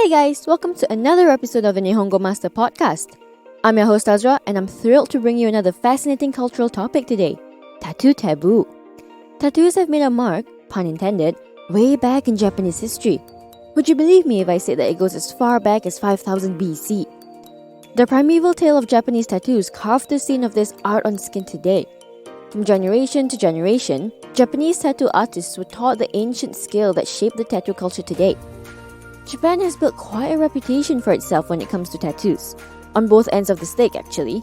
Hey guys, welcome to another episode of the Nihongo Master podcast. I'm your host Azra and I'm thrilled to bring you another fascinating cultural topic today, tattoo taboo. Tattoos have made a mark, pun intended, way back in Japanese history. Would you believe me if I said that it goes as far back as 5000 BC? The primeval tale of Japanese tattoos carved the scene of this art on skin today. From generation to generation, Japanese tattoo artists were taught the ancient skill that shaped the tattoo culture today. Japan has built quite a reputation for itself when it comes to tattoos, on both ends of the stick actually.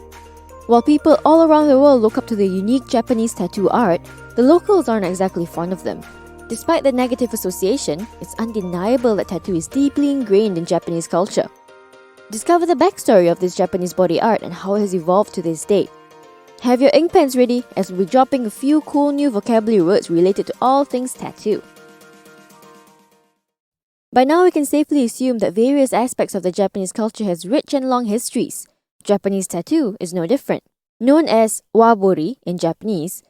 While people all around the world look up to the unique Japanese tattoo art, the locals aren't exactly fond of them. Despite the negative association, it's undeniable that tattoo is deeply ingrained in Japanese culture. Discover the backstory of this Japanese body art and how it has evolved to this day. Have your ink pens ready as we'll be dropping a few cool new vocabulary words related to all things tattoo. By now, we can safely assume that various aspects of the Japanese culture has rich and long histories. Japanese tattoo is no different. Known as wabori in Japanese,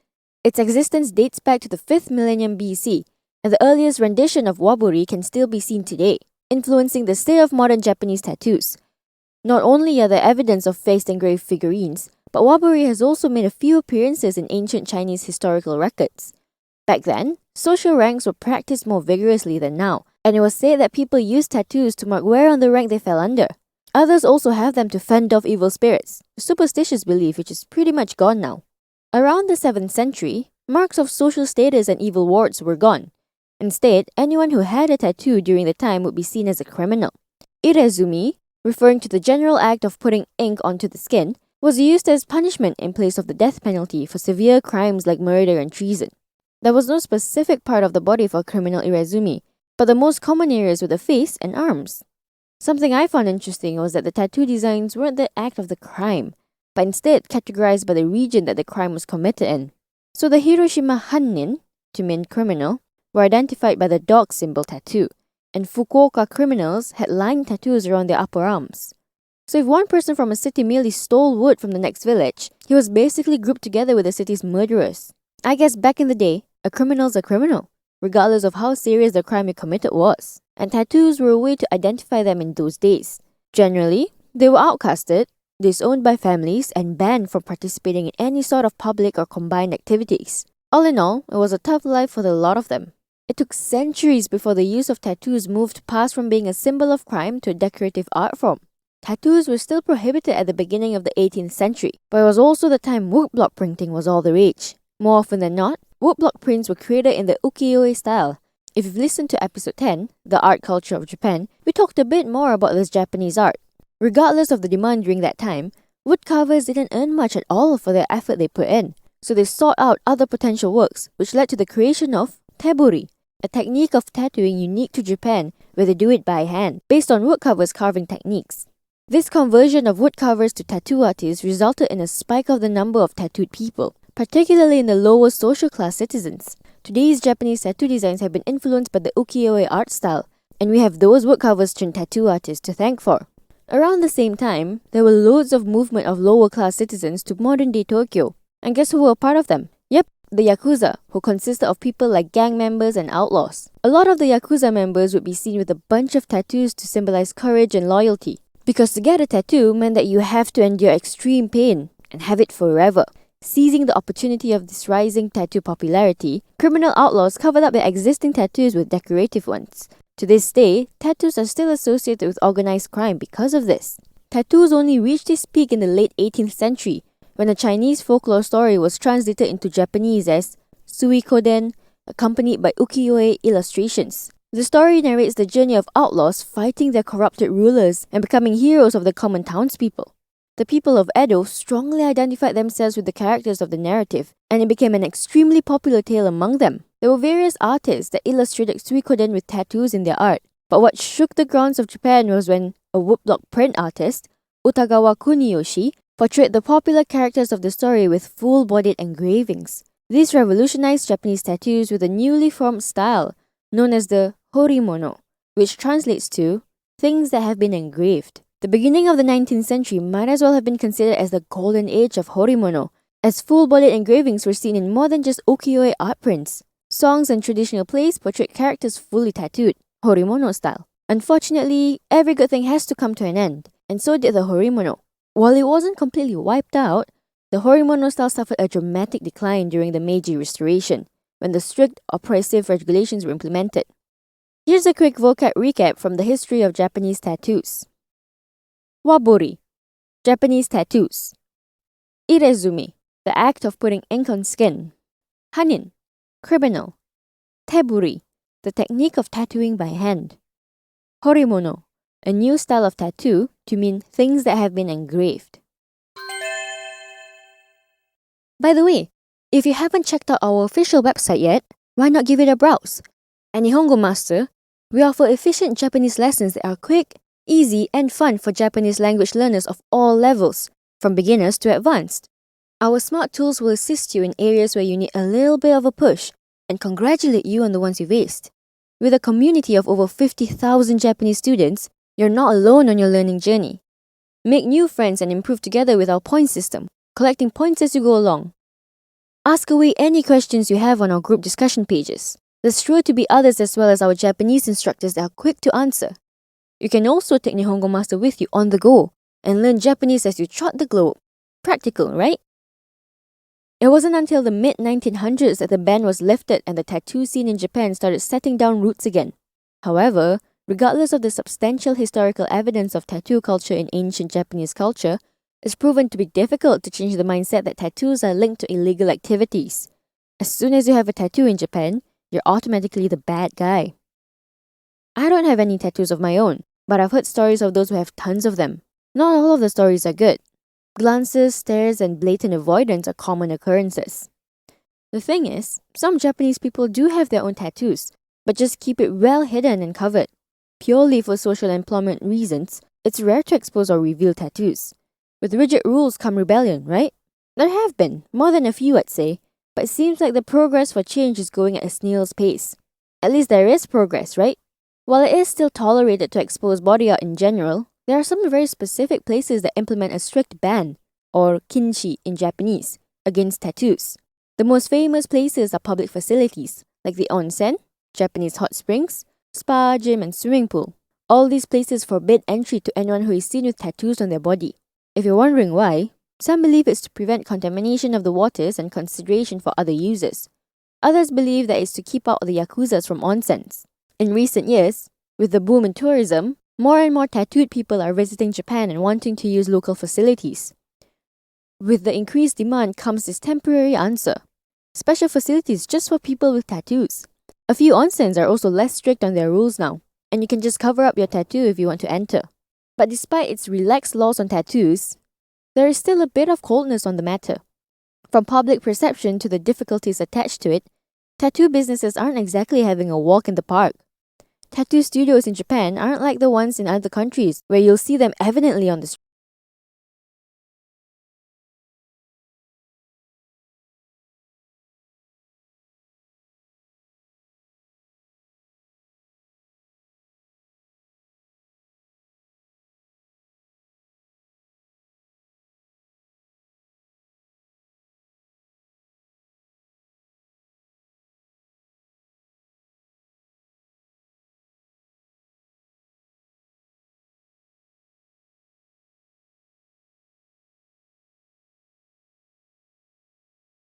its existence dates back to the 5th millennium BC, and the earliest rendition of wabori can still be seen today, influencing the state of modern Japanese tattoos. Not only are there evidence of face engraved figurines, but wabori has also made a few appearances in ancient Chinese historical records. Back then, social ranks were practiced more vigorously than now, and it was said that people used tattoos to mark where on the rank they fell under. Others also have them to fend off evil spirits, a superstitious belief which is pretty much gone now. Around the 7th century, marks of social status and evil wards were gone. Instead, anyone who had a tattoo during the time would be seen as a criminal. Irezumi, referring to the general act of putting ink onto the skin, was used as punishment in place of the death penalty for severe crimes like murder and treason. There was no specific part of the body for criminal irezumi, but the most common areas were the face and arms. Something I found interesting was that the tattoo designs weren't the act of the crime, but instead categorized by the region that the crime was committed in. So the Hiroshima Hannin, to mean criminal, were identified by the dog symbol tattoo, and Fukuoka criminals had line tattoos around their upper arms. So if one person from a city merely stole wood from the next village, he was basically grouped together with the city's murderers. I guess back in the day, a criminal's a criminal, regardless of how serious the crime he committed was, and tattoos were a way to identify them in those days. Generally, they were outcasted, disowned by families, and banned from participating in any sort of public or combined activities. All in all, it was a tough life for a lot of them. It took centuries before the use of tattoos moved past from being a symbol of crime to a decorative art form. Tattoos were still prohibited at the beginning of the 18th century, but it was also the time woodblock printing was all the rage. More often than not, woodblock prints were created in the ukiyo-e style. If you've listened to episode 10, The Art Culture of Japan, we talked a bit more about this Japanese art. Regardless of the demand during that time, woodcarvers didn't earn much at all for the effort they put in, so they sought out other potential works, which led to the creation of taburi, a technique of tattooing unique to Japan where they do it by hand, based on woodcarvers' carving techniques. This conversion of woodcarvers to tattoo artists resulted in a spike of the number of tattooed people, particularly in the lower social class citizens. Today's Japanese tattoo designs have been influenced by the ukiyo-e art style, and we have those woodcarvers turned tattoo artists to thank for. Around the same time, there were loads of movement of lower class citizens to modern-day Tokyo. And guess who were a part of them? Yep, the Yakuza, who consisted of people like gang members and outlaws. A lot of the Yakuza members would be seen with a bunch of tattoos to symbolize courage and loyalty. Because to get a tattoo meant that you have to endure extreme pain and have it forever. Seizing the opportunity of this rising tattoo popularity, criminal outlaws covered up their existing tattoos with decorative ones. To this day, tattoos are still associated with organized crime because of this. Tattoos only reached its peak in the late 18th century, when a Chinese folklore story was translated into Japanese as Suikoden, accompanied by ukiyo-e illustrations. The story narrates the journey of outlaws fighting their corrupted rulers and becoming heroes of the common townspeople. The people of Edo strongly identified themselves with the characters of the narrative, and it became an extremely popular tale among them. There were various artists that illustrated Suikoden with tattoos in their art, but what shook the grounds of Japan was when a woodblock print artist, Utagawa Kuniyoshi, portrayed the popular characters of the story with full-bodied engravings. This revolutionized Japanese tattoos with a newly formed style, known as the horimono, which translates to things that have been engraved. The beginning of the 19th century might as well have been considered as the golden age of horimono, as full-bodied engravings were seen in more than just ukiyo-e art prints. Songs and traditional plays portrayed characters fully tattooed, horimono style. Unfortunately, every good thing has to come to an end, and so did the horimono. While it wasn't completely wiped out, the horimono style suffered a dramatic decline during the Meiji Restoration, when the strict, oppressive regulations were implemented. Here's a quick vocab recap from the history of Japanese tattoos. Wabori, Japanese tattoos. Irezumi, the act of putting ink on skin. Hanin, criminal. Teburi, the technique of tattooing by hand. Horimono, a new style of tattoo to mean things that have been engraved. By the way, if you haven't checked out our official website yet, why not give it a browse? At Nihongo Master, we offer efficient Japanese lessons that are quick, easy, and fun for Japanese language learners of all levels, from beginners to advanced. Our smart tools will assist you in areas where you need a little bit of a push and congratulate you on the ones you've aced. With a community of over 50,000 Japanese students, you're not alone on your learning journey. Make new friends and improve together with our point system, collecting points as you go along. Ask away any questions you have on our group discussion pages. There's sure to be others as well as our Japanese instructors that are quick to answer. You can also take Nihongo Master with you on the go and learn Japanese as you trot the globe. Practical, right? It wasn't until the mid-1900s that the ban was lifted and the tattoo scene in Japan started setting down roots again. However, regardless of the substantial historical evidence of tattoo culture in ancient Japanese culture, it's proven to be difficult to change the mindset that tattoos are linked to illegal activities. As soon as you have a tattoo in Japan, you're automatically the bad guy. I don't have any tattoos of my own, but I've heard stories of those who have tons of them. Not all of the stories are good. Glances, stares, and blatant avoidance are common occurrences. The thing is, some Japanese people do have their own tattoos, but just keep it well hidden and covered. Purely for social employment reasons, it's rare to expose or reveal tattoos. With rigid rules come rebellion, right? There have been, more than a few I'd say, but it seems like the progress for change is going at a snail's pace. At least there is progress, right? While it is still tolerated to expose body art in general, there are some very specific places that implement a strict ban, or kinshi in Japanese, against tattoos. The most famous places are public facilities, like the onsen, Japanese hot springs, spa, gym, and swimming pool. All these places forbid entry to anyone who is seen with tattoos on their body. If you're wondering why, some believe it's to prevent contamination of the waters and consideration for other users. Others believe that it's to keep out the yakuzas from onsens. In recent years, with the boom in tourism, more and more tattooed people are visiting Japan and wanting to use local facilities. With the increased demand comes this temporary answer: special facilities just for people with tattoos. A few onsens are also less strict on their rules now, and you can just cover up your tattoo if you want to enter. But despite its relaxed laws on tattoos, there is still a bit of coldness on the matter. From public perception to the difficulties attached to it, tattoo businesses aren't exactly having a walk in the park. Tattoo studios in Japan aren't like the ones in other countries where you'll see them evidently on the street.